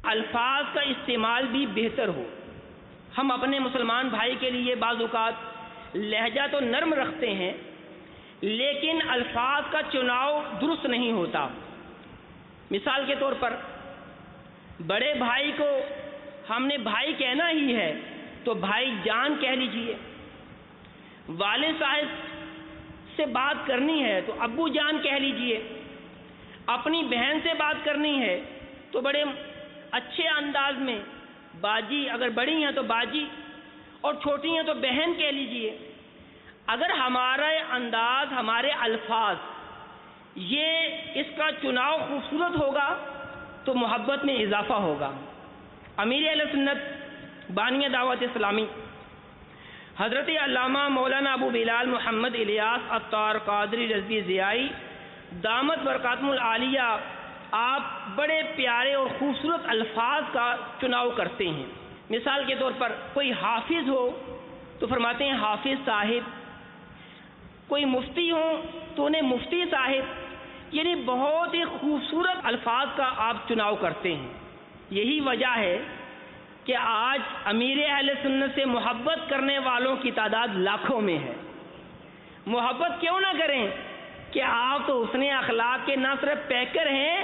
الفاظ کا استعمال بھی بہتر ہو۔ ہم اپنے مسلمان بھائی کے لیے بعض اوقات لہجہ تو نرم رکھتے ہیں لیکن الفاظ کا چناؤ درست نہیں ہوتا۔ مثال کے طور پر بڑے بھائی کو ہم نے بھائی کہنا ہی ہے تو بھائی جان کہہ لیجئے، والد صاحب سے بات کرنی ہے تو ابو جان کہہ لیجئے، اپنی بہن سے بات کرنی ہے تو بڑے اچھے انداز میں باجی، اگر بڑی ہیں تو باجی اور چھوٹی ہیں تو بہن کہہ لیجئے۔ اگر ہمارا انداز، ہمارے الفاظ، یہ اس کا چناؤ خوبصورت ہوگا تو محبت میں اضافہ ہوگا۔ امیر اہل سنت بانی دعوت اسلامی حضرت علامہ مولانا ابو بلال محمد الیاس عطار قادری رضوی ضیائی دامت برکاتہم العالیہ، آپ بڑے پیارے اور خوبصورت الفاظ کا چناؤ کرتے ہیں۔ مثال کے طور پر کوئی حافظ ہو تو فرماتے ہیں حافظ صاحب، کوئی مفتی ہو تو انہیں مفتی صاحب، یعنی بہت ہی خوبصورت الفاظ کا آپ چناؤ کرتے ہیں۔ یہی وجہ ہے کہ آج امیر اہل سنت سے محبت کرنے والوں کی تعداد لاکھوں میں ہے۔ محبت کیوں نہ کریں کہ آپ تو حسن اخلاق کے نہ صرف پیکر ہیں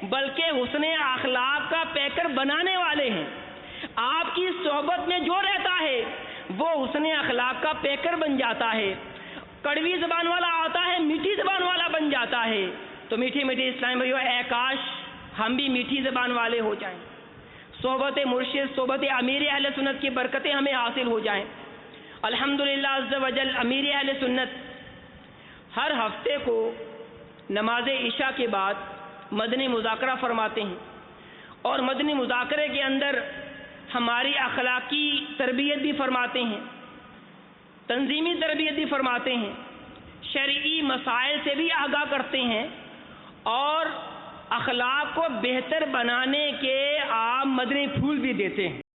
بلکہ حسن اخلاق کا پیکر بنانے والے ہیں۔ آپ کی صحبت میں جو رہتا ہے وہ حسن اخلاق کا پیکر بن جاتا ہے۔ کڑوی زبان والا آتا ہے میٹھی زبان والا بن جاتا ہے۔ تو میٹھی میٹھی اسلام بھائیو، اے کاش ہم بھی میٹھی زبان والے ہو جائیں، صحبت مرشد، صحبت امیر اہل سنت کی برکتیں ہمیں حاصل ہو جائیں۔ الحمدللہ عز و جل امیر اہل سنت ہر ہفتے کو نماز عشاء کے بعد مدنی مذاکرہ فرماتے ہیں، اور مدنی مذاکرے کے اندر ہماری اخلاقی تربیت بھی فرماتے ہیں، تنظیمی تربیت بھی فرماتے ہیں، شرعی مسائل سے بھی آگاہ کرتے ہیں، اور اخلاق کو بہتر بنانے کے آپ مدنی پھول بھی دیتے ہیں۔